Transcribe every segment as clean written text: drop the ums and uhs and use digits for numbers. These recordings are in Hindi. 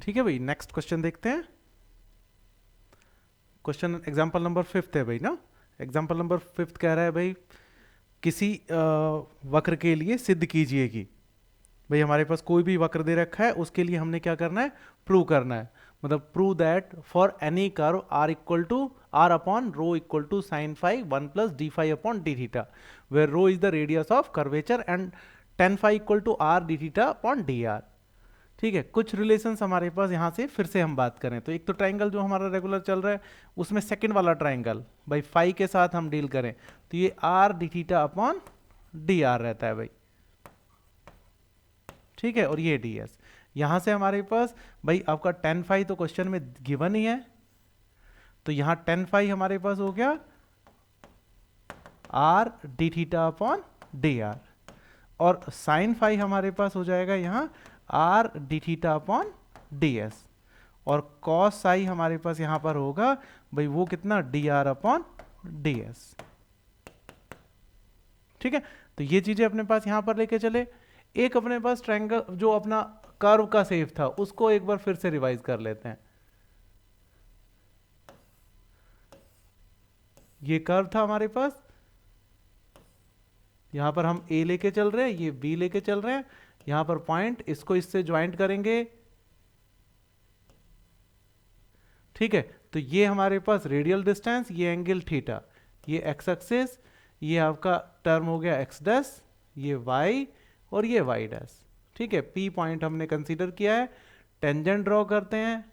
ठीक है भाई, नेक्स्ट क्वेश्चन देखते हैं। क्वेश्चन एग्जाम्पल नंबर 5 है भाई ना। एग्जाम्पल नंबर 5 कह रहा है भाई किसी वक्र के लिए सिद्ध कीजिए कि भाई हमारे पास कोई भी वक्र दे रखा है, उसके लिए हमने क्या करना है, प्रूव करना है। मतलब prove that for any curve r equal to r upon rho equal to sine phi 1 plus d phi upon d theta, where rho is the radius of curvature and tan phi equal to r d theta upon d r. ठीक है, कुछ रिलेशंस हमारे पास यहाँ से फिर से हम बात करें तो एक तो ट्राइंगल जो हमारा रेगुलर चल रहा है, उसमें सेकंड वाला ट्राइंगल भाई फाई के साथ हम डील करें तो ये are d theta upon d are रहता है भाई। ठीक है, और ये डी एस। यहां से हमारे पास भाई आपका टेन फाई तो क्वेश्चन में गिवन ही है, तो यहां टेन फाई हमारे पास हो गया are d theta upon d are, और साइन फाई हमारे पास हो जाएगा यहां are d theta upon d s, और कॉस साई हमारे पास यहां पर होगा भाई वो कितना D R upon d S. ठीक है, तो ये चीजें अपने पास यहां पर लेके चले। एक अपने पास ट्रायंगल जो अपना कर्व का शेप था उसको एक बार फिर से रिवाइज कर लेते हैं। ये कर्व था हमारे पास, यहां पर हम ए लेके चल रहे हैं, ये बी लेके चल रहे हैं, यहां पर पॉइंट इसको इससे ज्वाइंट करेंगे। ठीक है, तो ये हमारे पास रेडियल डिस्टेंस, ये एंगल थीटा, ये एक्स एक्सिस, ये आपका टर्म हो गया एक्स डैश, ये वाई और ये वाई डैश। ठीक है, पी पॉइंट हमने कंसीडर किया है। टेंजेंट ड्रॉ करते हैं।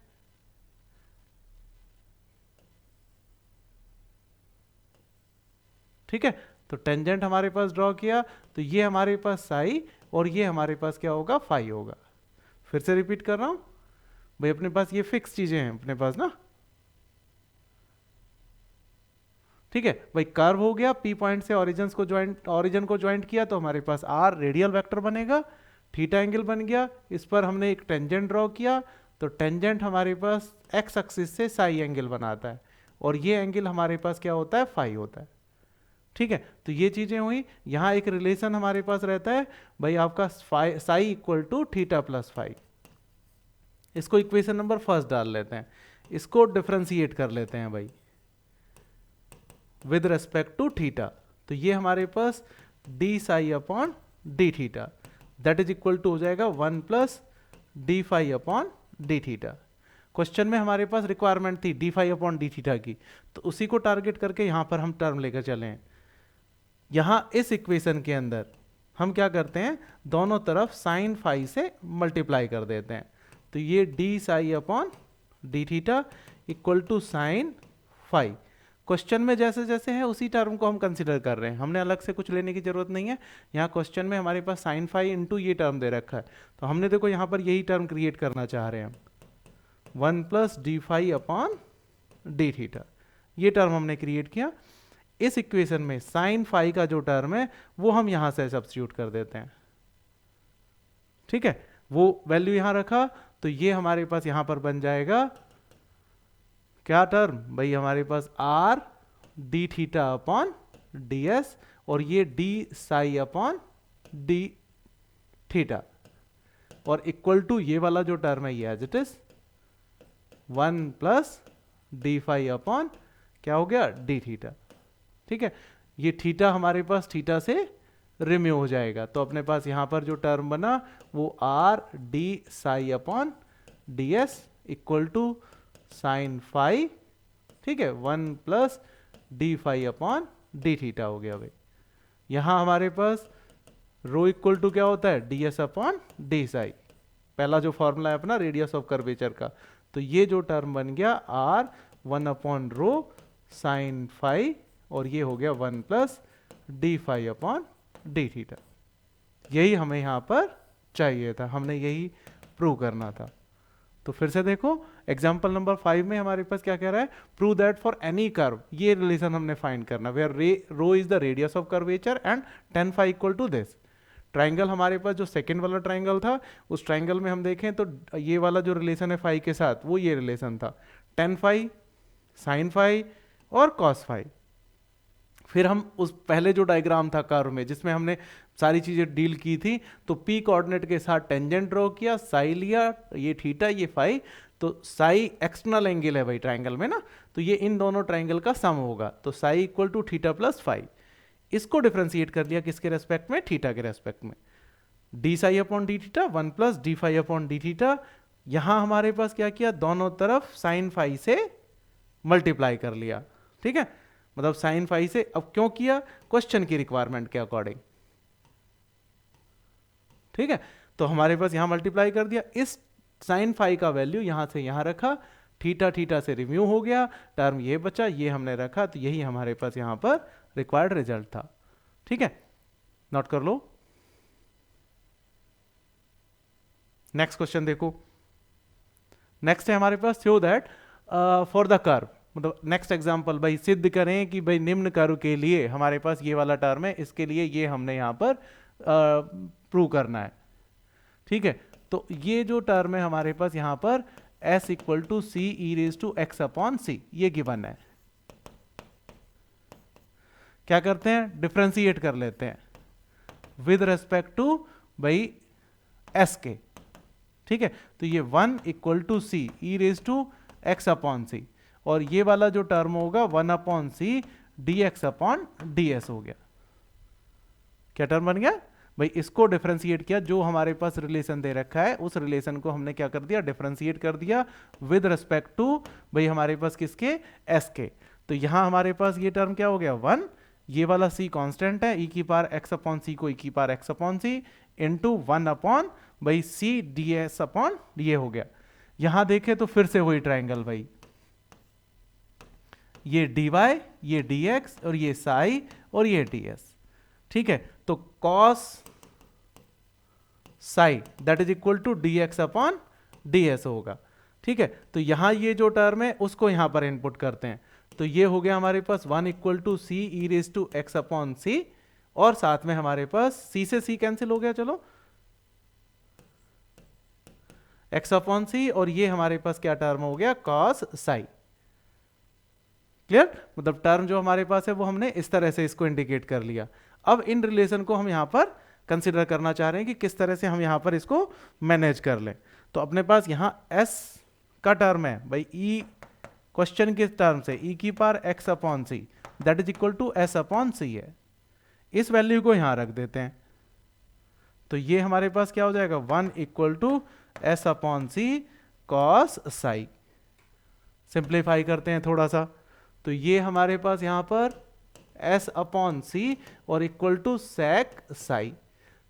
ठीक है, तो टेंजेंट हमारे पास ड्रॉ किया तो ये हमारे पास साई और ये हमारे पास क्या होगा, फाई होगा। फिर से रिपीट कर रहा हूं भाई, अपने पास ये फिक्स चीजें हैं अपने पास ना। ठीक है भाई, कर्व हो गया, पी पॉइंट से ऑरिजिन को ज्वाइंट किया तो हमारे पास आर रेडियल वेक्टर बनेगा, थीटा एंगल बन गया, इस पर हमने एक टेंजेंट ड्रॉ किया तो टेंजेंट हमारे पास एक्स एक्सिस से साई एंगल बनाता है, और ये एंगल हमारे पास क्या होता है, फाई होता है। ठीक है, तो ये चीजें हुई। यहां एक रिलेशन हमारे पास रहता है भाई आपका psi equal to theta plus phi. इसको इक्वेशन नंबर फर्स्ट डाल लेते हैं, इसको डिफरेंशिएट कर लेते हैं भाई विद रेस्पेक्ट टू थीटा। तो ये हमारे पास d psi upon d theta that is equal to हो जाएगा 1 plus d phi upon d theta. Question में हमारे पास रिक्वायरमेंट थी d phi upon d theta की, तो उसी को टारगेट करके यहां पर हम टर्म लेकर चले हैं। यहां इस इक्वेशन के अंदर हम क्या करते हैं, दोनों तरफ साइन फाई से मल्टीप्लाई कर देते हैं, तो ये d psi upon d theta equal to sine phi. Question में जैसे जैसे है उसी टर्म को हम कंसिडर कर रहे हैं, हमने अलग से कुछ लेने की जरूरत नहीं है। यहाँ क्वेश्चन में हमारे पास साइन फाई इंटू ये टर्म दे रखा है, तो हमने देखो यहाँ पर यही टर्म क्रिएट करना चाह रहे हैं हम, 1 plus d phi upon d theta, ये टर्म हमने क्रिएट किया। इस इक्वेशन में साइन फाई का जो टर्म है वो हम यहां से सब्स्टिट्यूट कर देते हैं। ठीक है, वो वैल्यू यहां रखा तो ये हमारे पास यहां पर बन जाएगा क्या टर्म भाई, हमारे पास r d theta upon d s, और ये d psi upon d theta, और इक्वल टू ये वाला जो टर्म है ये as it is 1 plus d phi upon क्या हो गया, डी थीटा। ठीक है, ये थीटा हमारे पास थीटा से रिमूव हो जाएगा, तो अपने पास यहां पर जो टर्म बना वो r d psi upon d s equal to sine phi. ठीक है, 1 plus d phi upon d theta हो गया भाई। यहां हमारे पास रो इक्वल टू क्या होता है, D S upon D Sai, पहला जो फॉर्मूला है अपना रेडियस ऑफ कर्वेचर का, तो ये जो टर्म बन गया r 1 upon rho sine phi, और ये हो गया 1 plus d phi upon d theta. यही हमें यहां पर चाहिए था, हमने यही प्रूव करना था। तो फिर से देखो एग्जांपल नंबर 5 में हमारे पास क्या कह रहा है, prove that for any curve, ये रिलेशन हमने फाइंड करना, where rho is the radius of curvature and tan phi equal to this. Triangle हमारे पास जो सेकंड वाला ट्राइंगल था, उस ट्राइंगल में हम देखें तो ये वाला जो रिलेशन है फाई के साथ वो ये रिलेशन था, टेन फाई, साइन फाई और कॉस फाई। फिर हम उस पहले जो डायग्राम था कर्व में जिसमें हमने सारी चीजें डील की थी, तो पी कोऑर्डिनेट के साथ टेंजेंट ड्रॉ किया, साई लिया, ये थीटा ये फाई, तो साई एक्सटर्नल एंगल है भाई ट्राइंगल में ना, तो ये इन दोनों ट्राइंगल का सम होगा, तो psi equal to theta plus phi. इसको डिफरेंशिएट कर लिया किसके रेस्पेक्ट में, थीटा के रेस्पेक्ट में, d psi upon d theta one plus d phi upon d theta. यहां हमारे पास क्या किया, दोनों तरफ साइन फाई से मल्टीप्लाई कर लिया, ठीक है, मतलब साइन फाई से। अब क्यों किया, क्वेश्चन की रिक्वायरमेंट के अकॉर्डिंग, ठीक है, तो हमारे पास यहां मल्टीप्लाई कर दिया, इस साइन फाई का वैल्यू यहां से यहां रखा, थीटा थीटा से रिम्यू हो गया, टर्म ये बचा, ये हमने रखा, तो यही हमारे पास यहां पर रिक्वायर्ड रिजल्ट था, ठीक है, नोट कर लो। नेक्स्ट क्वेश्चन देखो, नेक्स्ट है हमारे पास, show that for the curve, मतलब नेक्स्ट एग्जांपल, भाई सिद्ध करें कि भाई निम्न कर्व के लिए हमारे पास ये वाला टर्म है, इसके लिए ये हमने यहां पर प्रूव करना है, ठीक है। तो ये जो टर्म है हमारे पास यहां पर s equal to c e raise to x upon c, ये गिवन है। क्या करते हैं, डिफरेंशिएट कर लेते हैं विद रेस्पेक्ट टू भाई s के, ठीक है, तो ये 1 equal to c e raise to x upon c, और ये वाला जो टर्म होगा 1 upon c d x upon d s हो गया। क्या टर्म बन गया भाई, इसको डिफरेंशिएट किया, जो हमारे पास रिलेशन दे रखा है उस रिलेशन को हमने क्या कर दिया, डिफरेंशिएट कर दिया विद रिस्पेक्ट टू भाई हमारे पास किसके, एस के। तो यहां हमारे पास ये टर्म क्या हो गया 1, ये वाला सी कांस्टेंट है, ई की पावर एक्स अपॉन सी को ई की पावर एक्स अपॉन सी इंटू 1 अपॉन भाई सी डी एस अपॉन ये हो गया। यहां देखे तो फिर से वही ट्राइंगल भाई, ये dy, ये dx और ये साई और ये ds, ठीक है, तो cos psi that is equal to dx upon ds होगा, ठीक है। तो यहां ये जो टर्म है उसको यहां पर इनपुट करते हैं, तो ये हो गया हमारे पास 1 equal to c e raise to x upon c, और साथ में हमारे पास c से c कैंसिल हो गया, चलो x अपॉन सी, और ये हमारे पास क्या टर्म हो गया, cos साई। क्लियर, मतलब टर्म जो हमारे पास है वो हमने इस तरह से इसको इंडिकेट कर लिया। अब इन रिलेशन को हम यहां पर कंसीडर करना चाह रहे हैं कि किस तरह से हम यहां पर इसको मैनेज कर लें। तो अपने पास यहां s का टर्म है भाई, e क्वेश्चन के टर्म से e की power x upon c that is equal to s upon c है, इस वैल्यू को यहां रख देते हैं, तो ये हमारे पास क्या हो जाएगा 1 equal to s upon c cos psi. Simplify करते हैं थोड़ा सा, तो ये हमारे पास यहां पर s अपॉन सी और इक्वल टू सेक साई,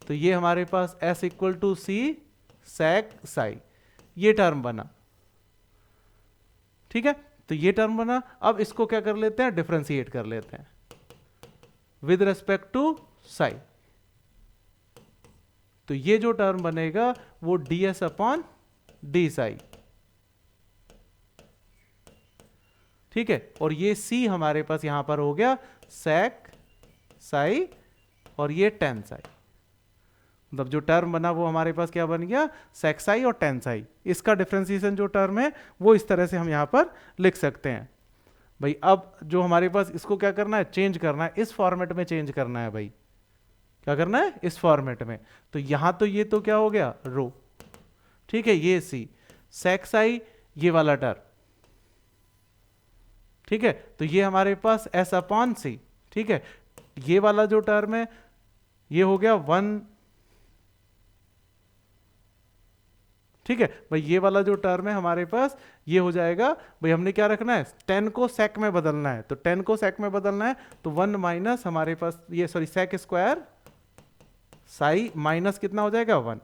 तो ये हमारे पास s इक्वल टू सी सेक साई, ये टर्म बना, ठीक है, तो ये टर्म बना। अब इसको क्या कर लेते हैं, डिफरेंशिएट कर लेते हैं विद रेस्पेक्ट टू साई, तो ये जो टर्म बनेगा वो ds अपॉन डी साई, ठीक है, और ये c हमारे पास यहां पर हो गया sec साई और ये tan साई, मतलब जो टर्म बना वो हमारे पास क्या बन गया sec साई और tan साई। इसका डिफरेंशिएशन जो टर्म है वो इस तरह से हम यहां पर लिख सकते हैं भाई। अब जो हमारे पास इसको क्या करना है, चेंज करना है, इस फॉर्मेट में चेंज करना है भाई, क्या करना है इस फॉर्मेट में, तो यहां तो ये तो क्या हो गया रो, ठीक है, ये c sec साई ये वाला टर्म, ठीक है, तो ये हमारे पास s अपॉन सी, ठीक है, ये वाला जो टर्म है ये हो गया 1, ठीक है भाई, ये वाला जो टर्म है हमारे पास ये हो जाएगा भाई, हमने क्या रखना है 10 को sec में बदलना है, तो 10 को sec में बदलना है, तो 1 माइनस हमारे पास ये sorry sec square Sai minus कितना हो जाएगा 1।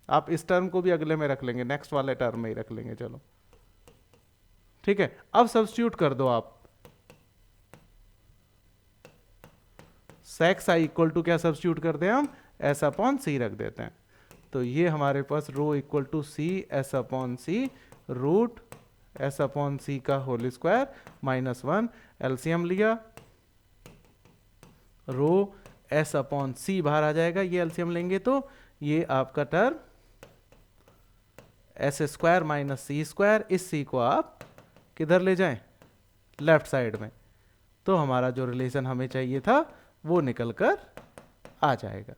आप इस टर्म को भी अगले में रख लेंगे, नेक्स्ट वाले टर्म में ही रख लेंगे, चलो ठीक है। अब सब्स्टिट्यूट कर दो आप, sec साई इक्वल टू क्या सब्स्टिट्यूट करते हैं हम, s अपॉन सी रख देते हैं, तो ये हमारे पास rho equal to c s upon c root s upon c का होल स्क्वायर माइनस 1, एलसीएम लिया, रो एस अपॉन सी बाहर आ जाएगा, ये एलसीएम लेंगे तो ये आपका टर्म एस स्क्वायर माइनस सी स्क्वायर, इस सी को आप किधर ले जाएं, लेफ्ट साइड में, तो हमारा जो रिलेशन हमें चाहिए था वो निकल कर आ जाएगा।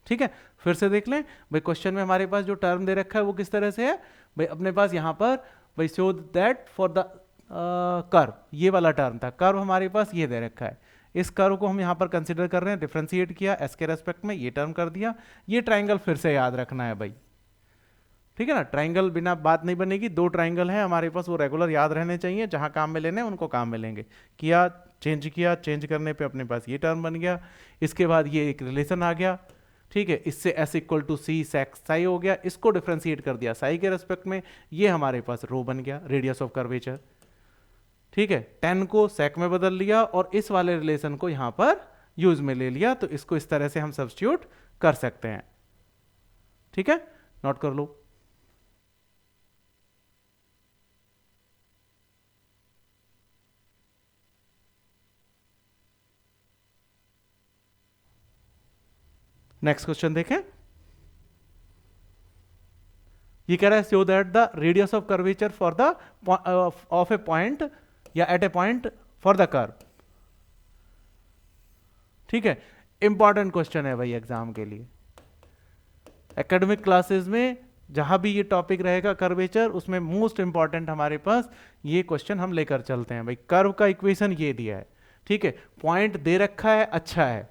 ठीक है, फिर से देख लें भाई, क्वेश्चन में हमारे पास जो टर्म दे रखा है वो किस तरह से है भाई, अपने पास यहाँ पर भाई show that for the curve, ये वाला टर्म था, कर्व हमारे पास ये दे रखा है, इस कर्व को हम यहाँ पर कंसिडर कर रहे हैं, डिफरेंशिएट किया एस के रेस्पेक्ट में, ये टर्म कर दिया, ये ट्राइंगल फिर से याद रखना है भाई, ठीक है ना, ट्राइंगल बिना बात नहीं बनेगी, दो ट्राइंगल है हमारे पास, वो रेगुलर याद रहने चाहिए, जहां काम में लेने उनको काम में लेंगे, किया चेंज करने पे अपने पास ये टर्म बन गया, इसके बाद ये एक रिलेशन आ गया, ठीक है, इससे s इक्वल टू सी सेक साई हो गया, इसको डिफरेंशिएट कर दिया साई के रेस्पेक्ट में, ये हमारे पास रो बन गया, रेडियस ऑफ कर्वेचर, ठीक है, 10 को सेक में बदल लिया और इस वाले रिलेशन को यहां पर यूज में ले लिया, तो इसको इस तरह से हम सब्स्टिट्यूट कर सकते हैं, ठीक है, नोट कर लो। नेक्स्ट क्वेश्चन देखें, ये कह रहा है show that the radius of curvature for the of a point या at a point for the curve, ठीक है, इंपॉर्टेंट क्वेश्चन है भाई एग्जाम के लिए, एकेडमिक क्लासेस में जहां भी ये टॉपिक रहेगा कर्वेचर, उसमें मोस्ट इंपॉर्टेंट हमारे पास ये क्वेश्चन हम लेकर चलते हैं भाई, कर्व का इक्वेशन ये दिया है, ठीक है, पॉइंट दे रखा है, अच्छा है,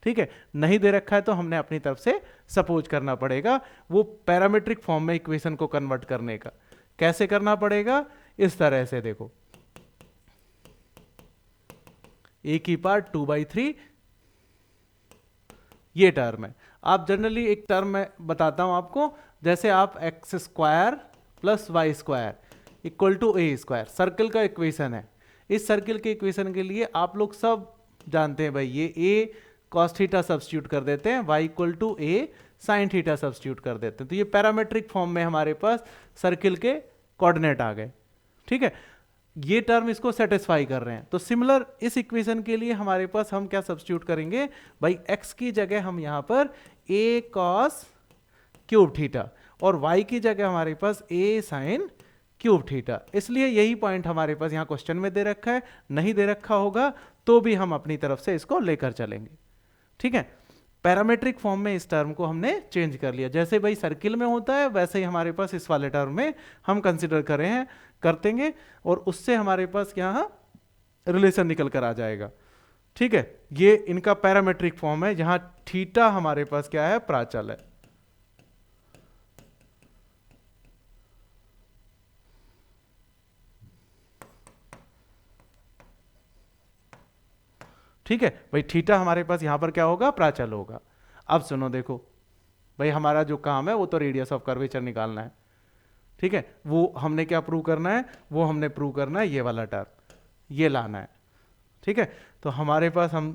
ठीक है, नहीं दे रखा है तो हमने अपनी तरफ से सपोज करना पड़ेगा, वो पैरामीट्रिक फॉर्म में इक्वेशन को कन्वर्ट करने का कैसे करना पड़ेगा, इस तरह से देखो, ए की पार्ट 2/3 ये टर्म है, आप जनरली एक टर्म मैं बताता हूं आपको, जैसे आप x square plus y square equal to a square, circle का इक्वेशन है, इस सर्कल के इक्वेशन के लिए आप लोग सब जानते हैं भाई, ये ए कॉस थीटा सब्स्टिट्यूट कर देते हैं, y equal to a sine theta substitute कर देते हैं, तो ये पैरामेट्रिक फॉर्म में हमारे पास सर्किल के कोऑर्डिनेट आ गए, ठीक है, ये टर्म इसको सेटिस्फाई कर रहे हैं, तो सिमिलर इस इक्वेशन के लिए हमारे पास हम क्या सब्स्टिट्यूट करेंगे भाई, x की जगह हम यहां पर a कॉस क्यूब थीटा और y की जगह हमारे पास a साइन क्यूब थीटा, इसलिए यही पॉइंट हमारे पास यहां क्वेश्चन में दे रखा है, नहीं दे रखा होगा तो भी हम अपनी तरफ से इसको लेकर चलेंगे, ठीक है, पैरामेट्रिक फॉर्म में इस टर्म को हमने चेंज कर लिया, जैसे भाई सर्किल में होता है वैसे ही हमारे पास इस वाले टर्म में हम कंसिडर कर रहे हैं, करतेंगे और उससे हमारे पास यहां रिलेशन निकल कर आ जाएगा, ठीक है, ये इनका पैरामेट्रिक फॉर्म है, जहां थीटा हमारे पास क्या है, प्राचल है, ठीक है भाई, थीटा हमारे पास यहां पर क्या होगा, प्राचल होगा। अब सुनो देखो भाई, हमारा जो काम है वो तो रेडियस ऑफ कर्वेचर निकालना है, ठीक है, वो हमने क्या प्रूव करना है, वो हमने प्रूव करना है ये वाला टर्म, ये लाना है, ठीक है, तो हमारे पास हम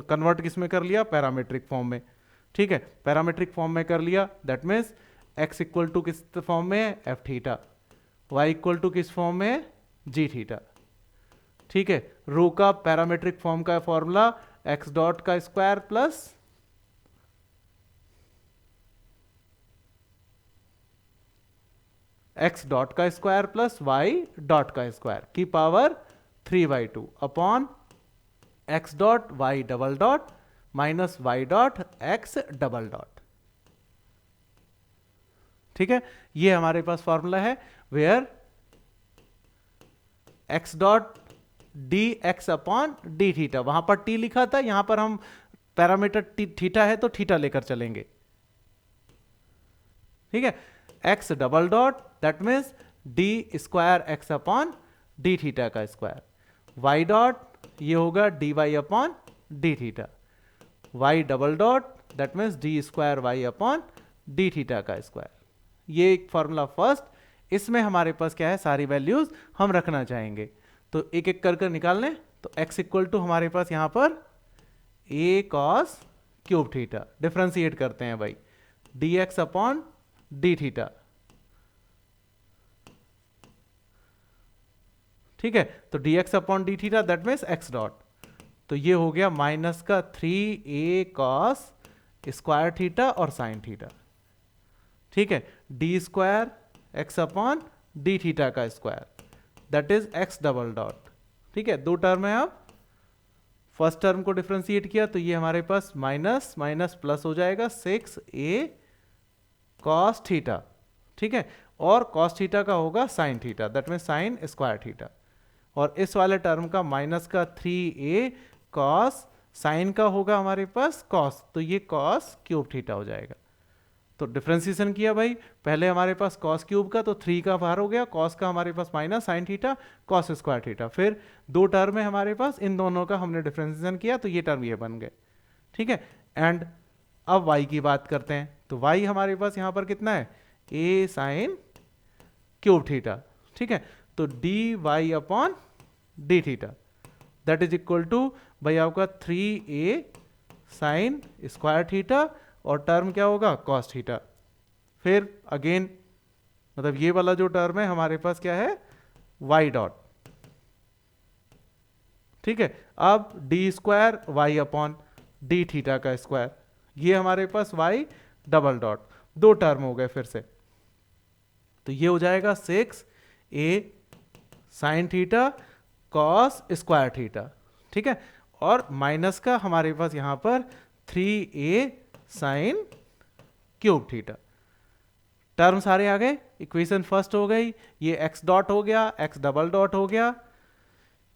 कन्वर्ट किस में कर लिया, पैरामेट्रिक फॉर्म में, ठीक है, पैरामेट्रिक फॉर्म में कर लिया, that means x equal to किस फॉर्म में है, f theta, y equal to किस फॉर्म में है, जी थीटा, ठीक है, रो का पैरामेट्रिक फॉर्म का फॉर्मूला x डॉट का स्क्वायर प्लस x डॉट का स्क्वायर प्लस y डॉट का स्क्वायर की power 3/2 upon x dot y double dot minus y dot x double dot, ठीक है, ये हमारे पास फॉर्मूला है, where x dot D x upon d theta, वहां पर t लिखा था, यहां पर हम पैरामीटर थीटा है तो थीटा लेकर चलेंगे, ठीक है, x double dot that means d square x upon d theta का स्क्वायर, y डॉट ये होगा d y upon d theta, y double dot that means d square y upon d theta का स्क्वायर, ये एक फॉर्मूला फर्स्ट, इसमें हमारे पास क्या है, सारी वैल्यूज हम रखना चाहेंगे, तो एक एक कर कर निकाल लें, तो x इक्वल टू हमारे पास यहां पर a cos cube theta, differentiate करते हैं भाई, dx अपॉन डी थीटा, ठीक है, तो dx upon d theta that means x dot, तो ये हो गया माइनस का 3a cos स्क्वायर थीटा और साइन थीटा, ठीक है, d square x upon d theta का square that is x double dot, ठीक है, दो टर्म है अब, फर्स्ट टर्म को डिफ्रेंशिएट किया तो ये हमारे पास माइनस माइनस प्लस हो जाएगा 6a कॉस थीटा, ठीक है, और कॉस थीटा का होगा sine theta, that mean sine square theta, और इस वाले टर्म का माइनस का 3a कॉस साइन का होगा हमारे पास कॉस, तो ये कॉस क्यूब थीटा हो जाएगा। तो डिफ्रेंसिएशन किया भाई, पहले हमारे पास कॉस क्यूब का तो 3 का बाहर हो गया, कॉस का हमारे पास minus sine theta cos square theta, फिर दो टर्म है हमारे पास, इन दोनों का हमने डिफ्रेंसिएशन किया तो ये टर्म ये बन गए, ठीक है। एंड अब y की बात करते हैं, तो y हमारे पास यहाँ पर कितना है, a साइन क्यूब थीटा, ठीक है, तो d y upon d theta that is equal to भाई आपका 3a साइन स्क्वायर थीटा और टर्म क्या होगा कॉस थीटा, फिर अगेन मतलब ये वाला जो टर्म है हमारे पास क्या है y डॉट, ठीक है। अब d square y upon d theta का स्क्वायर, ये हमारे पास y डबल डॉट, दो टर्म हो गए फिर से, तो ये हो जाएगा 6a sine theta cos square theta, ठीक है, और माइनस का हमारे पास यहां पर 3a sine cube theta, term सारे आ गए, इक्वेशन फर्स्ट हो गई, ये x डॉट हो गया, x डबल डॉट हो गया,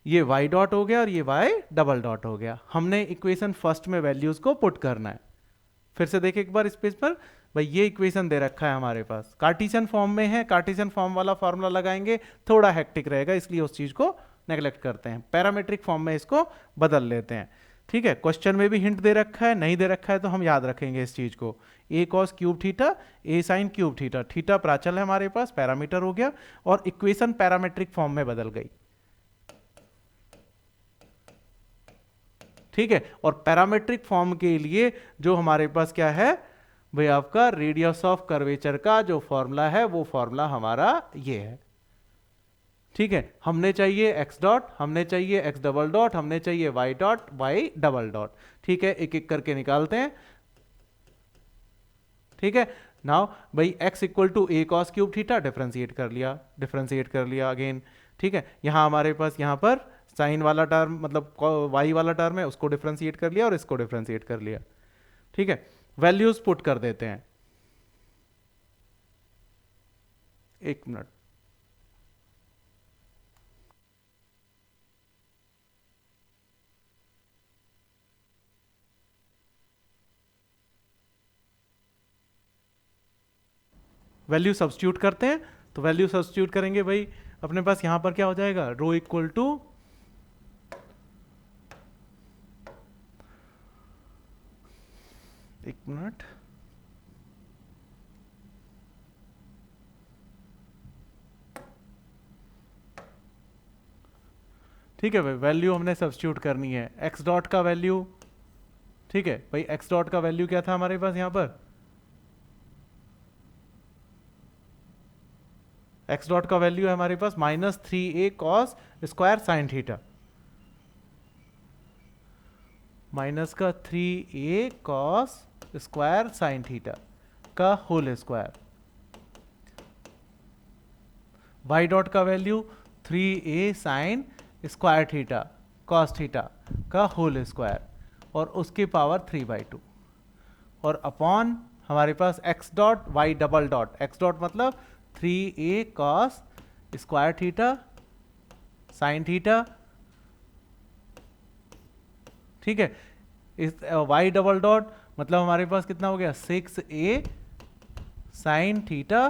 ये y डॉट हो गया और ये y डबल डॉट हो गया। हमने इक्वेशन फर्स्ट में वैल्यूज को पुट करना है। फिर से देखें एक बार इस पेज पर, भाई ये इक्वेशन दे रखा है हमारे पास, कार्टेशियन फॉर्म में है, कार्टेशियन फॉर्म वाला फॉर्मूला लगाएंगे थोड़ा हेक्टिक रहेगा, इसलिए उस चीज को नेग्लेक्ट करते हैं, पैरामीट्रिक फॉर्म में इसको बदल लेते हैं, ठीक है। क्वेश्चन में भी हिंट दे रखा है, नहीं दे रखा है तो हम याद रखेंगे इस चीज को, a cos cube theta a sine cube theta, theta प्राचल है हमारे पास, पैरामीटर हो गया और इक्वेशन पैरामीट्रिक फॉर्म में बदल गई, ठीक है। और पैरामीट्रिक फॉर्म के लिए जो हमारे पास क्या है भाई आपका रेडियस ऑफ कर्वेचर का जो फॉर्मूला है वो फॉर्मूला हमारा ये है, ठीक है। हमने चाहिए x डॉट, हमने चाहिए x डबल डॉट, हमने चाहिए y dot y double dot, ठीक है, एक एक करके निकालते हैं, ठीक है। नाउ भाई x equal to a cos cube theta differentiate कर लिया अगेन, ठीक है। यहां हमारे पास यहां पर साइन वाला टर्म मतलब y वाला टर्म है उसको डिफरेंशिएट कर लिया और इसको डिफरेंशिएट कर लिया, ठीक है। वैल्यूज पुट कर देते हैं, एक मिनट, वैल्यू सब्स्टिट्यूट करते हैं, तो वैल्यू सब्स्टिट्यूट करेंगे भाई अपने पास यहां पर क्या हो जाएगा, रो इक्वल टू एक मिनट, ठीक है भाई, वैल्यू हमने सब्स्टिट्यूट करनी है, x डॉट का वैल्यू, ठीक है भाई, x डॉट का वैल्यू क्या था हमारे पास यहां पर, x डॉट का वैल्यू है हमारे पास minus 3a cos square sine theta, minus का 3a cos square sine theta का होल स्क्वायर, y डॉट का value 3a sine square theta cos theta का होल स्क्वायर और उसकी पावर 3/2 और अपॉन हमारे पास x dot y double dot, x dot मतलब 3a cos square theta sine theta, ठीक है। इस y डबल डॉट मतलब हमारे पास कितना हो गया 6a sine theta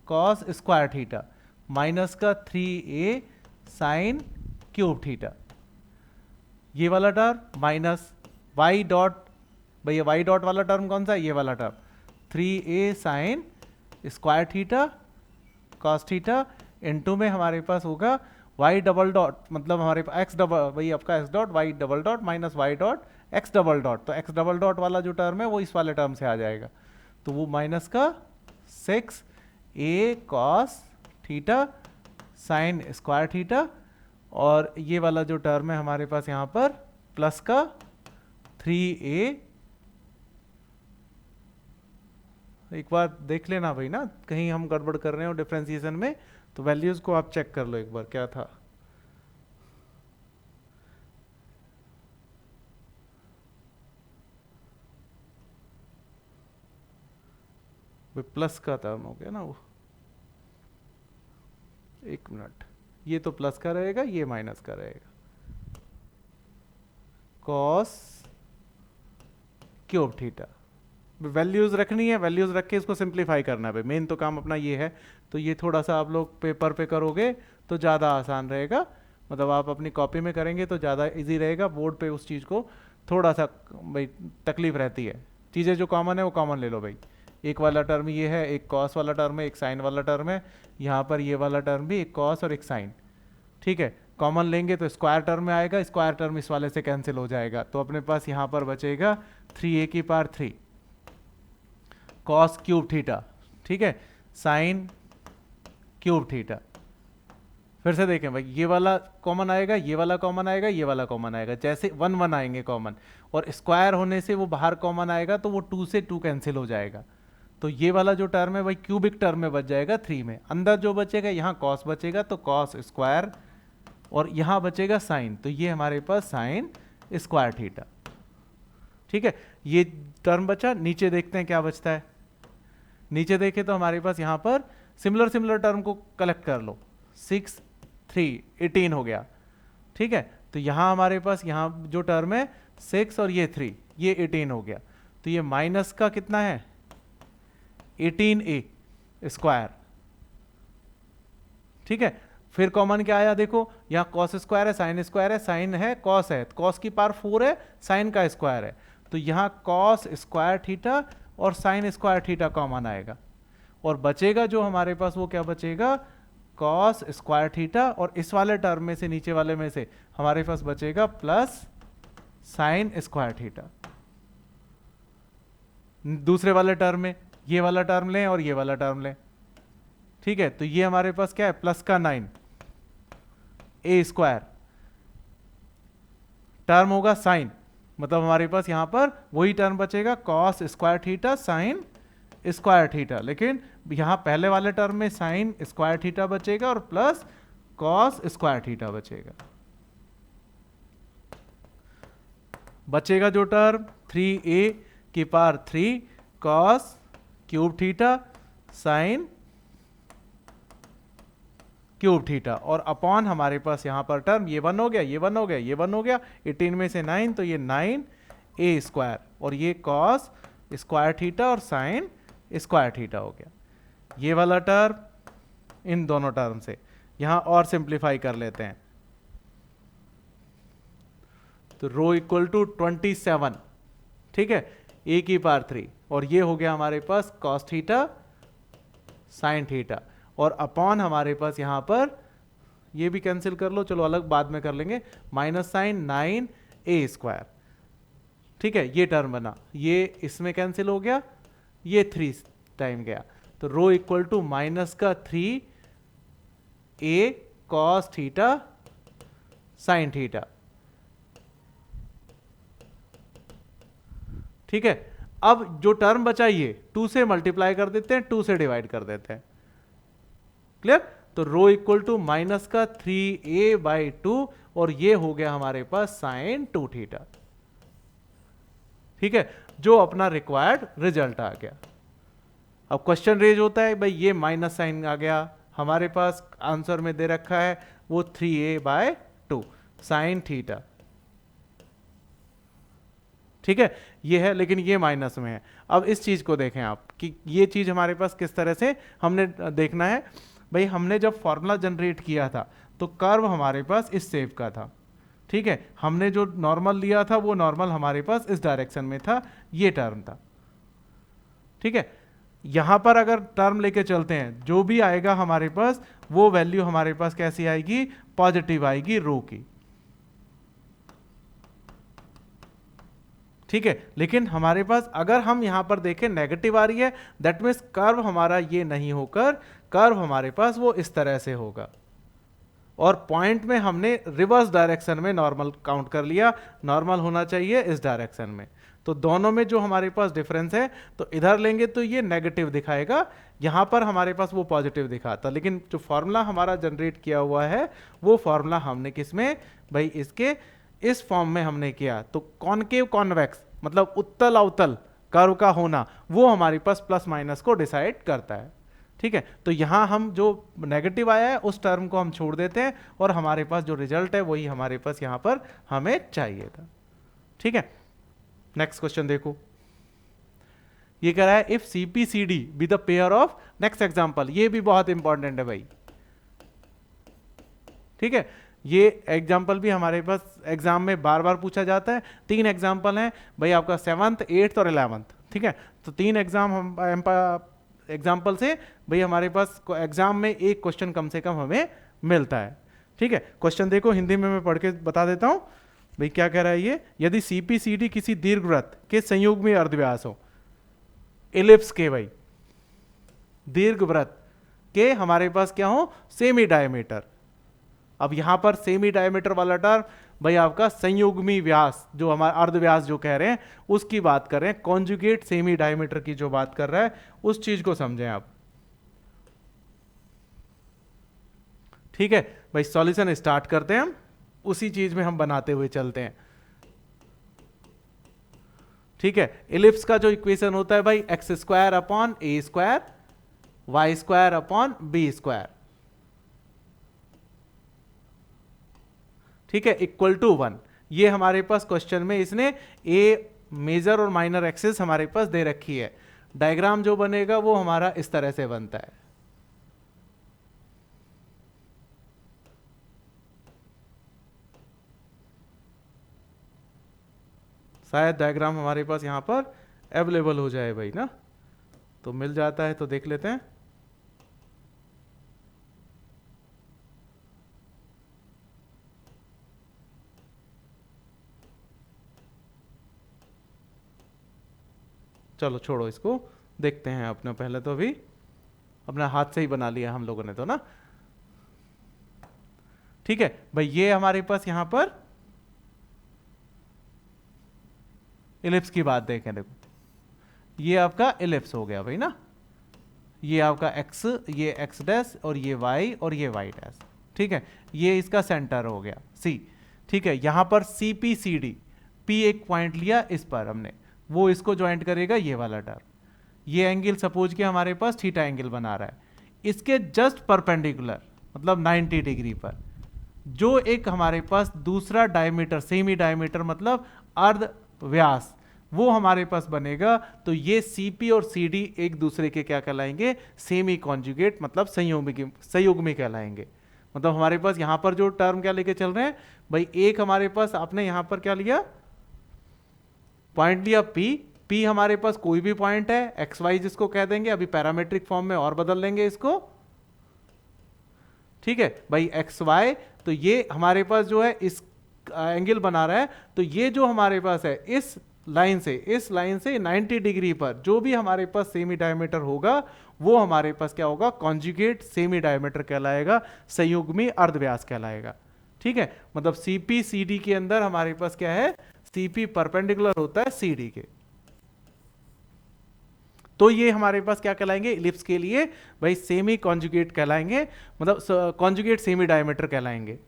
cos square theta minus का 3a साइन क्यूब थीटा, ये वाला टर्म माइनस y डॉट, भैया y डॉट वाला टर्म कौन सा है, ये वाला term 3a sine square theta cos theta into में हमारे पास होगा y डबल डॉट मतलब हमारे पास x डबल, वही आपका x dot y double dot minus y dot x double dot, तो x डबल डॉट वाला जो टर्म है वो इस वाले टर्म से आ जाएगा, तो वो माइनस का 6a cos theta sine square theta और ये वाला जो टर्म है हमारे पास यहाँ पर प्लस का 3a, एक बार देख लेना भाई ना कहीं हम गड़बड़ कर रहे हो डिफरेंशिएशन में, तो वैल्यूज को आप चेक कर लो एक बार क्या था, प्लस का टर्म हो गया ना वो, एक मिनट, ये तो प्लस का रहेगा, ये माइनस का रहेगा, कॉस क्यूब थीटा। वैल्यूज रखनी है, वैल्यूज रख के इसको सिंप्लीफाई करना है भाई, मेन तो काम अपना ये है। तो ये थोड़ा सा आप लोग पेपर पे करोगे तो ज़्यादा आसान रहेगा, मतलब आप अपनी कॉपी में करेंगे तो ज़्यादा इजी रहेगा, बोर्ड पे उस चीज़ को थोड़ा सा भाई तकलीफ रहती है। चीज़ें जो कॉमन है वो कॉमन ले लो भाई, एक वाला टर्म ये है, एक कॉस वाला टर्म है, एक साइन वाला टर्म है, यहाँ पर ये वाला टर्म भी एक कॉस और एक साइन, ठीक है। कॉमन लेंगे तो स्क्वायर टर्म में आएगा, स्क्वायर टर्म इस वाले से कैंसिल हो जाएगा, तो अपने पास यहाँ पर बचेगा 3a की पावर 3 कॉस क्यूब थीटा, ठीक है, साइन क्यूब थीटा। फिर से देखें भाई, ये वाला कॉमन आएगा, ये वाला कॉमन आएगा, ये वाला कॉमन आएगा, जैसे 1 1 आएंगे कॉमन, और स्क्वायर होने से वो बाहर कॉमन आएगा तो वो 2 से 2 कैंसिल हो जाएगा, तो ये वाला जो टर्म है भाई क्यूबिक टर्म में बच जाएगा 3 में। अंदर जो बचेगा, यहाँ कॉस बचेगा तो कॉस स्क्वायर, और यहाँ बचेगा साइन, तो ये हमारे पास साइन स्क्वायर थीटा, ठीक है। ये टर्म बचा, नीचे देखते हैं क्या बचता है। नीचे देखें तो हमारे पास यहाँ पर सिमिलर टर्म को कलेक्ट कर लो, 6 3 18 हो गया, ठीक है। तो यहाँ हमारे पास यहाँ जो टर्म है 6 और ये 3, ये 18 हो गया, तो ये माइनस का कितना है 18a स्क्वायर, ठीक है। फिर कॉमन क्या आया देखो, यहाँ कॉस स्क्वायर है, साइन स्क्वायर है, साइन है कॉस है, कॉस की पावर 4 है, साइन का स्क्वायर है, तो यहाँ कॉस स्क्वायर थीटा और साइन स्क्वायर थीटा कॉमन आएगा, और बचेगा जो हमारे पास वो क्या बचेगा, कॉस स्क्वायर थीटा, और इस वाले टर्म में से, नीचे वाले में से हमारे पास बचेगा प्लस साइन स्क्वायर थीटा। दूसरे वाले टर्म में ये वाला टर्म लें और ये वाला टर्म लें, ठीक है। तो ये हमारे पास क्या है, प्लस का 9 ए स्क्वायर, टर्म होगा साइन, मतलब हमारे पास यहां पर वही टर्म बचेगा cos square theta sign square theta, लेकिन यहां पहले वाले टर्म में साइन स्क्वायर थीटा बचेगा और प्लस कॉस स्क्वायर थीटा बचेगा। बचेगा जो टर्म 3a की power 3 cos cube theta sine cube theta, और अपॉन हमारे पास यहां पर टर्म ये 1 हो गया, ये 1 हो गया, ये 1 हो गया, 18 में से 9 तो ये 9a स्क्वायर, और ये कॉस स्क्वायर थीटा और साइन स्क्वायर थीटा हो गया। ये वाला टर्म इन दोनों टर्म से यहां और सिंप्लीफाई कर लेते हैं, तो रो इक्वल टू 27, ठीक है, a की पावर 3, और ये हो गया हमारे पास कॉस थीटा साइन थीटा, और अपॉन हमारे पास यहां पर ये भी कैंसिल कर लो, चलो अलग बाद में कर लेंगे, माइनस साइन 9a स्क्वायर, ठीक है। ये टर्म बना, ये इसमें कैंसिल हो गया, ये 3 टाइम गया, तो रो इक्वल टू माइनस का 3a cos theta sine theta, ठीक है। अब जो टर्म बचा ये 2 से मल्टीप्लाई कर देते हैं, 2 से डिवाइड कर देते हैं, क्लियर। तो रो इक्वल टू माइनस का 3a/2, और ये हो गया हमारे पास साइन 2 थीटा, ठीक है, जो अपना रिक्वायर्ड रिजल्ट आ गया। अब क्वेश्चन रेज होता है भाई, ये माइनस साइन आ गया हमारे पास, आंसर में दे रखा है वो 3a/2 साइन थीटा, ठीक है, ये है, लेकिन ये माइनस में है। अब इस चीज को देखें आप कि ये चीज हमारे पास किस तरह से हमने देखना है भाई। हमने जब फॉर्मूला जनरेट किया था तो कर्व हमारे पास इस शेप का था, ठीक है। हमने जो नॉर्मल लिया था वो नॉर्मल हमारे पास इस डायरेक्शन में था, ये टर्म था, ठीक है। यहां पर अगर टर्म लेके चलते हैं, जो भी आएगा हमारे पास वो वैल्यू हमारे पास कैसी आएगी, पॉजिटिव आएगी रो की, ठीक है। लेकिन हमारे पास अगर हम यहां पर देखें नेगेटिव आ रही है, दैट मीन्स कर्व हमारा ये नहीं होकर कर्व हमारे पास वो इस तरह से होगा, और पॉइंट में हमने रिवर्स डायरेक्शन में नॉर्मल काउंट कर लिया, नॉर्मल होना चाहिए इस डायरेक्शन में। तो दोनों में जो हमारे पास डिफरेंस है, तो इधर लेंगे तो ये नेगेटिव दिखाएगा, यहां पर हमारे पास वो पॉजिटिव दिखाता, लेकिन जो फॉर्मूला हमारा जनरेट किया हुआ है वो फॉर्मूला हमने किसमें भाई, इसके इस फॉर्म में हमने किया। तो कॉनकेव कॉन्वेक्स मतलब उत्तल अवतल कर्व का होना वो हमारे पास प्लस माइनस को डिसाइड करता है। ठीक है, तो यहां हम जो नेगेटिव आया है उस टर्म को हम छोड़ देते हैं और हमारे पास जो रिजल्ट है वही हमारे पास यहां पर हमें चाहिए था। ठीक है, नेक्स्ट क्वेश्चन देखो, ये कह रहा है if CPCD be the pair of, next example, ये भी बहुत इंपॉर्टेंट है भाई। ठीक है, ये एग्जाम्पल भी हमारे पास एग्जाम में बार बार पूछा जाता है। 3 एग्जाम्पल हैं भाई आपका 7th 8th और 11th। ठीक है, तो 3 एग्जाम्पल से भाई हमारे पास एग्जाम में एक क्वेश्चन कम से कम हमें मिलता है। ठीक है, क्वेश्चन देखो, हिंदी में मैं पढ़ के बता देता हूं भाई क्या कह रहा है ये। यदि CPCD किसी दीर्घवृत्त के संयुग्म में अर्धव्यास हो, एलिप्स के भाई दीर्घवृत्त के हमारे पास क्या हो, सेमी डायमीटर। अब यहां पर सेमी डायमीटर वाला टर्म भाई आपका संयुग्मी व्यास, जो हमारा अर्धव्यास जो कह रहे हैं उसकी बात कर रहे हैं, कॉन्जुगेट सेमी डायमीटर की जो बात कर रहा है उस चीज को समझें आप। ठीक है भाई, सॉल्यूशन स्टार्ट करते हैं हम, उसी चीज में हम बनाते हुए चलते हैं। ठीक है, एलिप्स का जो इक्वेशन होता है भाई x² upon a² y² upon b²। ठीक है, इक्वल टू 1। ये हमारे पास क्वेश्चन में इसने ए मेजर और माइनर एक्सिस हमारे पास दे रखी है। डायग्राम जो बनेगा वो हमारा इस तरह से बनता है। शायद डायग्राम हमारे पास यहां पर अवेलेबल हो जाए भाई ना, तो मिल जाता है तो देख लेते हैं। चलो छोड़ो इसको, देखते हैं अपने, पहले तो अभी अपना हाथ से ही बना लिया हम लोगों ने तो ना। ठीक है भाई, ये हमारे पास यहां पर इलिप्स की बात देखें, देखो ये आपका इलिप्स हो गया भाई ना, ये आपका x, ये x डैश और ये y और ये y डैश। ठीक है, ये इसका सेंटर हो गया C। ठीक है, यहां पर CPCD, P एक पॉइंट लिया इस पर हमने, वो इसको ज्वाइंट करेगा ये वाला टर्म। ये एंगल सपोज कि हमारे पास थीटा एंगल बना रहा है, इसके जस्ट परपेंडिकुलर मतलब 90 डिग्री पर जो एक हमारे पास दूसरा डायमीटर, सेमी डायमीटर मतलब अर्ध व्यास, वो हमारे पास बनेगा। तो ये CP और CD एक दूसरे के क्या कहलाएंगे, सेमी कॉन्जुगेट मतलब संयुग्मी कहलाएंगे। मतलब हमारे पास यहां पर जो टर्म क्या लेके चल रहे हैं भाई, एक हमारे पास आपने यहां पर क्या लिया, पॉइंट लिया P हमारे पास कोई भी पॉइंट है, XY जिसको कह देंगे, अभी पैरामेट्रिक फॉर्म में और बदल लेंगे इसको। ठीक है भाई, XY, तो ये हमारे पास जो है इस एंगल बना रहा है, तो ये जो हमारे पास है इस लाइन से 90 डिग्री पर जो भी हमारे पास सेमी डायमीटर होगा वो हमारे पास क्या होगा, कॉन्जुगेट सेमी डायमीटर कहलाएगा, संयुग्मी अर्धव्यास कहलाएगा। ठीक है, मतलब CPCD के अंदर हमारे पास क्या है, CP परपेंडिकुलर होता है CD के, तो ये हमारे पास क्या कहलाएंगे, इलिप्स के लिए भाई सेमी कॉन्जुगेट कहलाएंगे, मतलब कॉन्जुगेट सेमी डायमीटर कहलाएंगे।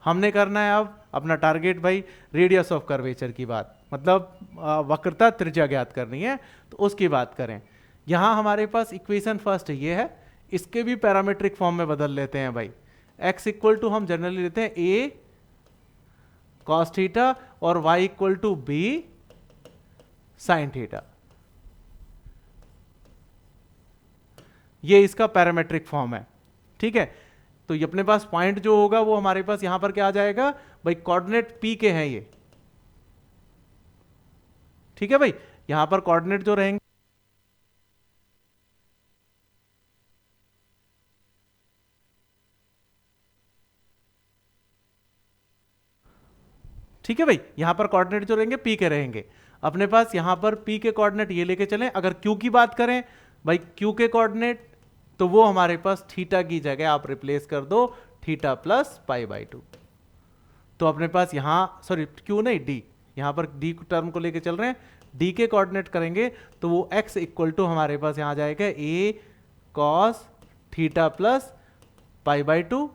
हमने करना है अब अपना टारगेट भाई रेडियस ऑफ कर्वेचर की बात, मतलब वक्रता त्रिज्या ज्ञात करनी है, तो उसकी बात करें। यहां हमारे पास इक्वेशन फर्स्ट ये है, इसके भी पैरामीट्रिक फॉर्म में बदल लेते हैं भाई। x इक्वल टू हम जनरली लेते हैं a cos थीटा और y equal to b sin theta, ये इसका पैरामेट्रिक फॉर्म है। ठीक है, तो ये अपने पास पॉइंट जो होगा वो हमारे पास यहां पर क्या आ जाएगा भाई, कोऑर्डिनेट P के हैं ये। ठीक है भाई, यहां पर कोऑर्डिनेट जो रहेंगे, ठीक है भाई, यहां पर कोऑर्डिनेट जो रहेंगे P के रहेंगे। अपने पास यहां पर P के कोऑर्डिनेट ये लेके चलें। अगर Q की बात करें भाई, Q के कोऑर्डिनेट तो वो हमारे पास थीटा की जगह आप रिप्लेस कर दो थीटा प्लस π/2। तो अपने पास यहां, सॉरी Q नहीं D, यहां पर D टर्म को लेके चल रहे हैं, D के कोऑर्डिनेट करेंगे तो वो x इक्वल टू हमारे पास यहां जाएगा a cos theta plus π/2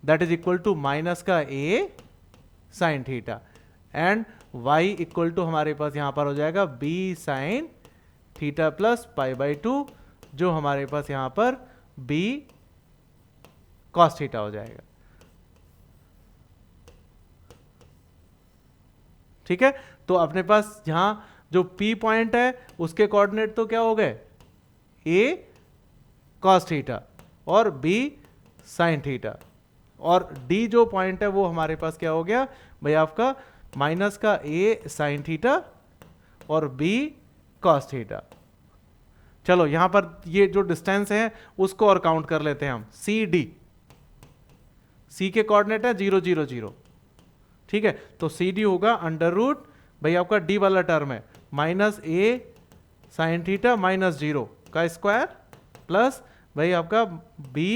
that is equal to minus का a sin theta, and y equal to हमारे पास यहाँ पर हो जाएगा b साइन थीटा प्लस π/2, जो हमारे पास यहाँ पर b cos थीटा हो जाएगा। ठीक है, तो अपने पास यहाँ जो P पॉइंट है उसके कोऑर्डिनेट तो क्या हो गए, A cos थीटा और B sin थीटा, और D जो पॉइंट है वो हमारे पास क्या हो गया भाई आपका माइनस का A sin थीटा और B cos थीटा। चलो यहां पर ये जो डिस्टेंस है उसको और काउंट कर लेते हैं हम, CD, C के कोऑर्डिनेट है 0 0 0, ठीक है, तो CD होगा अंडर रूट भाई आपका D वाला टर्म है minus A sin theta minus 0 का स्क्वायर प्लस भाई आपका B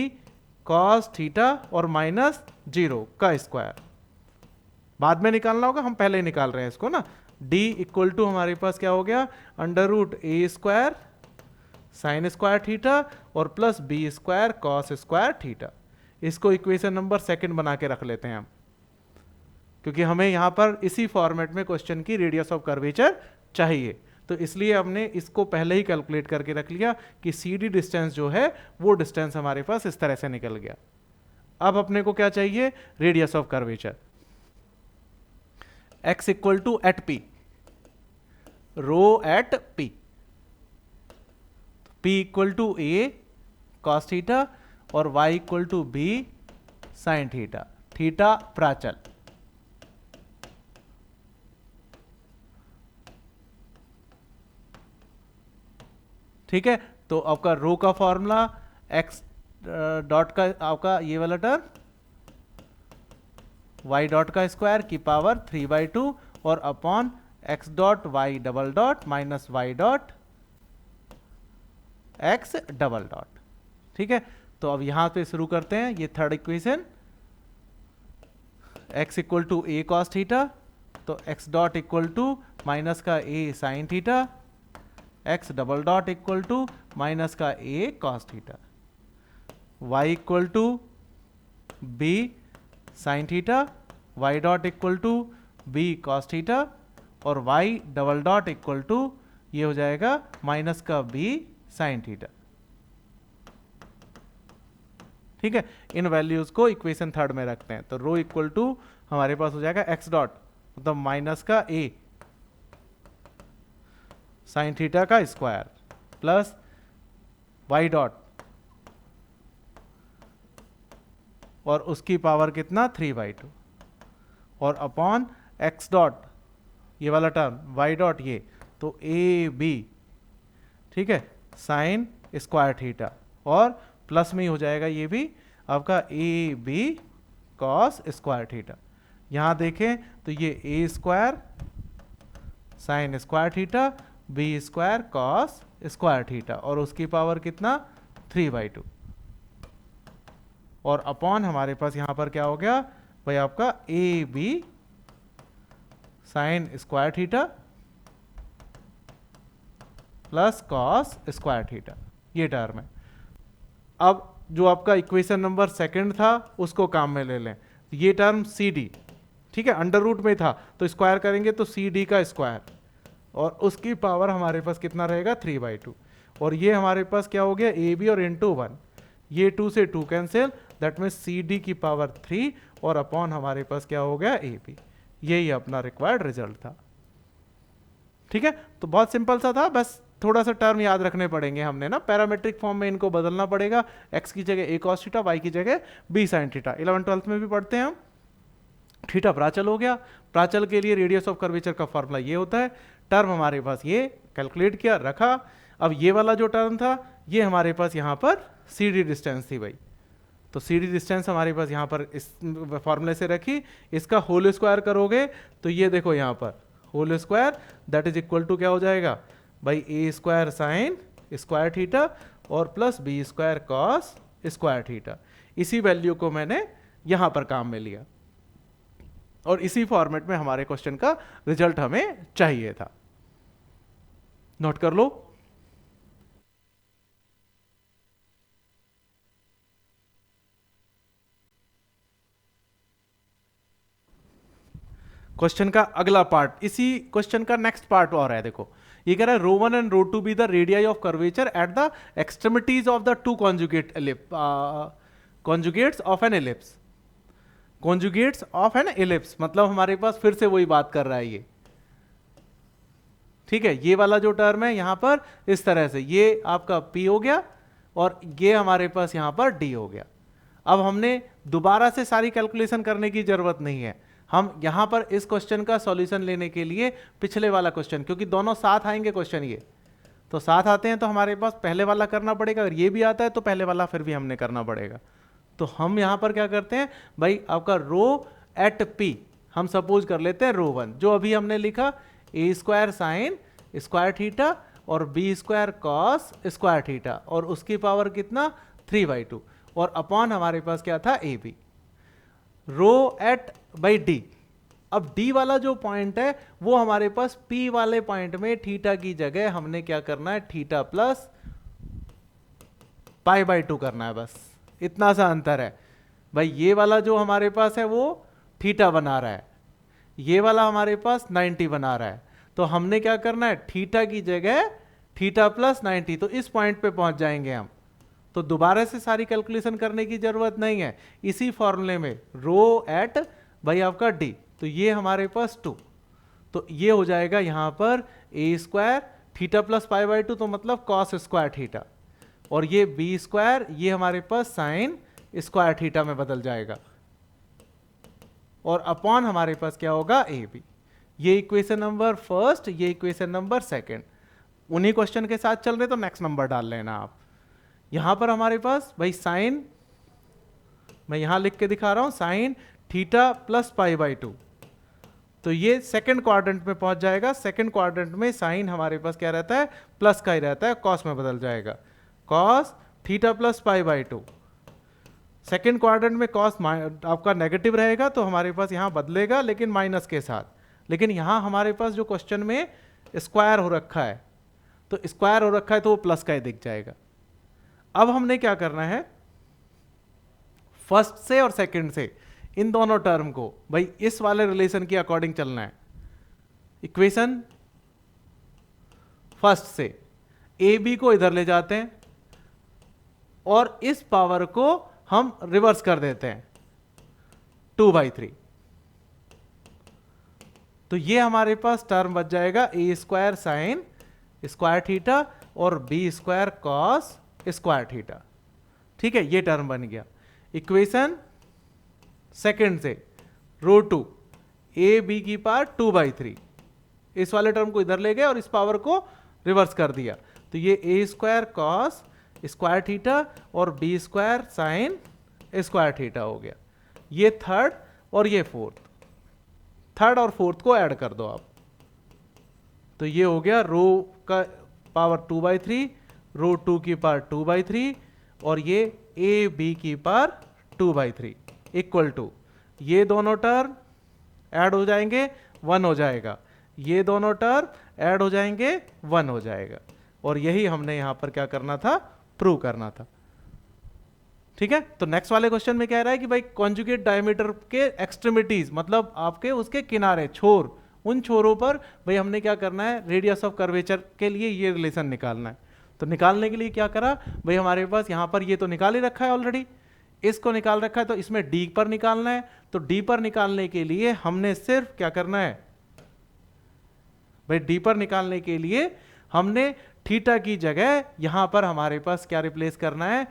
cos थीटा और माइनस 0 का स्क्वायर। बाद में निकालना होगा, हम पहले निकाल रहे हैं इसको ना। D इक्वल टू हमारे पास क्या हो गया under root A square sine square theta और plus B square cos square theta. इसको इक्वेशन नंबर सेकंड बना के रख लेते हैं हम, क्योंकि हमें यहां पर इसी फॉर्मेट में क्वेश्चन की रेडियस ऑफ कर्वेचर चाहिए, तो इसलिए हमने इसको पहले ही कैलकुलेट करके रख लिया कि CD डिस्टेंस जो है वो डिस्टेंस हमारे पास इस तरह से निकल गया। अब अपने को क्या चाहिए, radius of curvature. x equal to at P, rho at P, P equal to A cos theta और y equal to B sin theta, theta प्राचल। ठीक है, तो आपका रो का फॉर्मूला x डॉट का आपका ये वाला टर्म y डॉट का स्क्वायर की पावर 3/2 और upon x dot y double dot minus y dot x double dot. ठीक है, तो अब यहां पे शुरू करते हैं, ये third equation, x equal to a cos theta, तो x dot equal to minus का a sin theta, x double dot equal to minus का a cos theta, y equal to b sin theta, y dot equal to b cos theta और y double dot equal to ये हो जाएगा माइनस का b sin थीटा। ठीक है, इन वैल्यूज को इक्वेशन थर्ड में रखते हैं, तो रो इक्वल टू हमारे पास हो जाएगा x डॉट मतलब माइनस का a साइन थीटा का स्क्वायर प्लस y डॉट और उसकी पावर कितना 3/2 और अपॉन x डॉट ये वाला टर्म y डॉट ये तो ए बी, ठीक है, साइन स्क्वायर थीटा और प्लस में ही हो जाएगा ये भी आपका ए बी कॉस स्क्वायर थीटा। यहां देखें तो ये ए square sine square theta B square cos square theta और उसकी पावर कितना 3/2 और अपॉन हमारे पास यहां पर क्या हो गया भाई आपका ए b sine square theta plus cos square theta, ये टर्म है। अब जो आपका इक्वेशन नंबर सेकंड था उसको काम में ले लें, ये टर्म सी डी, ठीक है, अंडर रूट में था तो स्क्वायर करेंगे तो सी डी का स्क्वायर और उसकी पावर हमारे पास कितना रहेगा 3/2 और ये हमारे पास क्या हो गया ए बी और इंटू 1, ये 2 से 2 cancel, that mean c d की पावर 3 और अपॉन हमारे पास क्या हो गया ए बी। यही अपना रिक्वायर्ड रिजल्ट था। ठीक है, तो बहुत सिंपल सा था, बस थोड़ा सा टर्म याद रखने पड़ेंगे हमने ना, पैरामेट्रिक फॉर्म में इनको बदलना पड़ेगा, x की जगह a cos थीटा, y की जगह b sin थीटा। 11th-12th में भी पढ़ते हैं हम। थीटा प्राचल हो गया, प्राचल के लिए रेडियस ऑफ कर्वेचर का फॉर्मूला ये होता है, टर्म हमारे पास ये कैलकुलेट किया रखा। अब ये वाला जो टर्म था ये हमारे पास यहाँ पर सी डी डिस्टेंस थी भाई, तो सी डी डिस्टेंस हमारे पास यहाँ पर इस फॉर्मूले से रखी, इसका होल स्क्वायर करोगे तो ये देखो यहाँ पर whole square that is equal to क्या हो जाएगा भाई a square sine square theta और plus b square cos square theta. इसी वैल्यू को मैंने यहां पर काम में लिया और इसी फॉर्मेट में हमारे क्वेश्चन का रिजल्ट हमें चाहिए था। नोट कर लो। क्वेश्चन का अगला पार्ट, इसी क्वेश्चन का नेक्स्ट पार्ट और है। देखो ये कह रहा है rho one and rho two be the radii of curvature at the extremities of the two conjugates of an ellipse. Conjugates of an ellipse मतलब हमारे पास फिर से वही बात कर रहा है ये, ठीक है। ये वाला जो टर्म है यहां पर इस तरह से, ये आपका P हो गया और ये हमारे पास यहां पर D हो गया। अब हमने दोबारा से सारी कैलकुलेशन करने की जरूरत नहीं है, हम यहां पर इस क्वेश्चन का सॉल्यूशन लेने के लिए पिछले वाला क्वेश्चन, क्योंकि दोनों साथ आएंगे क्वेश्चन, ये तो साथ आते हैं तो हमारे पास पहले वाला करना पड़ेगा, अगर ये भी आता है तो पहले वाला फिर भी हमने करना पड़ेगा। तो हम यहां पर क्या करते हैं भाई, आपका रो एट P हम सपोज कर लेते हैं रो वन, जो अभी हमने लिखा a square sine square theta और b square cos square theta और उसकी पावर कितना 3/2 और अपॉन हमारे पास क्या था a b. Rho at by d, अब डी वाला जो पॉइंट है वो हमारे पास पी वाले पॉइंट में थीटा की जगह हमने क्या करना है थीटा प्लस π/2 करना है, बस इतना सा अंतर है भाई। ये वाला जो हमारे पास है वो थीटा बना रहा है, ये वाला हमारे पास 90 बना रहा है, तो हमने क्या करना है थीटा की जगह थीटा प्लस 90, तो इस पॉइंट पे पहुंच जाएंगे हम। तो दोबारा से सारी कैलकुलेशन करने की जरूरत नहीं है, इसी फॉर्मूले में रो एट भाई आपका डी, तो ये हमारे पास 2, तो ये हो जाएगा यहां पर ए स्क्वायर थीटा प्लस π/2 तो मतलब कॉस स्क्वायर थीटा, और ये बी स्क्वायर ये हमारे पास साइन स्क्वायर थीटा में बदल जाएगा और अपॉन हमारे पास क्या होगा ए बी। ये इक्वेशन नंबर फर्स्ट, ये इक्वेशन नंबर सेकंड, उन्हीं क्वेश्चन के साथ चल रहे तो नेक्स्ट नंबर डाल लेना आप। यहां पर हमारे पास भाई साइन, मैं यहां लिख के दिखा रहा हूं साइन थीटा प्लस π/2, तो ये सेकंड क्वाड्रेंट में पहुंच जाएगा। सेकंड क्वाड्रेंट में साइन हमारे पास क्या रहता है प्लस का ही रहता है, कॉस में बदल जाएगा, cos theta plus π/2। Second quadrant में कॉस आपका नेगेटिव रहेगा तो हमारे पास यहां बदलेगा लेकिन माइनस के साथ, लेकिन यहां हमारे पास जो क्वेश्चन में स्क्वायर हो रखा है तो स्क्वायर हो रखा है तो वो प्लस का ही दिख जाएगा। अब हमने क्या करना है फर्स्ट से और सेकंड से इन दोनों टर्म को भाई इस वाले रिलेशन के अकॉर्डिंग चलना है। इक्वेशन फर्स्ट से ए बी को इधर ले जाते हैं और इस पावर को हम रिवर्स कर देते हैं 2/3, तो ये हमारे पास टर्म बच जाएगा a square sine square theta और b square cos square theta, ठीक है, ये टर्म बन गया। इक्वेशन सेकंड से रो टू ए बी की पावर 2/3, इस वाले टर्म को इधर ले गए और इस पावर को रिवर्स कर दिया, तो ये ए स्क्वायर कॉस स्क्वायर थीटा और b square sine square theta हो गया। ये थर्ड और ये फोर्थ, थर्ड और फोर्थ को ऐड कर दो आप, तो ये हो गया रो का पावर 2/3, रो 2 की पावर 2/3 और ये ए बी की पावर 2/3 इक्वल टू ये दोनों टर्म ऐड हो जाएंगे 1 हो जाएगा, ये दोनों टर्म ऐड हो जाएंगे 1 हो जाएगा, और यही हमने यहां पर क्या करना था प्रूव करना था, ठीक है। तो नेक्स्ट वाले क्वेश्चन में कह रहा है कि भाई कॉन्जुगेट डायमीटर के एक्सट्रीमिटीज मतलब आपके उसके किनारे छोर, उन छोरों पर भाई हमने क्या करना है रेडियस ऑफ कर्वेचर के लिए ये रिलेशन निकालना है। तो निकालने के लिए क्या करा भाई हमारे पास यहां पर ये तो निकाल ही रखा है ऑलरेडी, इसको निकाल रखा है, तो इसमें डी पर निकालना है, तो डी पर निकालने के लिए हमने सिर्फ क्या करना है भाई डी पर निकालने के लिए हमने थीटा की जगह यहां पर हमारे पास क्या रिप्लेस करना है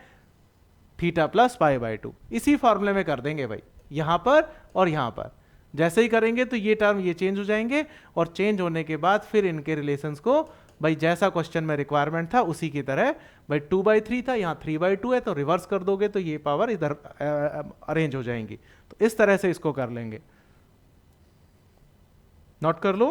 थीटा प्लस π/2, इसी फॉर्मूले में कर देंगे भाई यहां पर और यहां पर। जैसे ही करेंगे तो ये टर्म ये चेंज हो जाएंगे और चेंज होने के बाद फिर इनके रिलेशंस को भाई जैसा क्वेश्चन में रिक्वायरमेंट था उसी की तरह भाई 2/3 था यहाँ 3/2 है तो रिवर्स कर दोगे तो ये पावर इधर अरेंज हो जाएंगी, तो इस तरह से इसको कर लेंगे। नोट कर लो।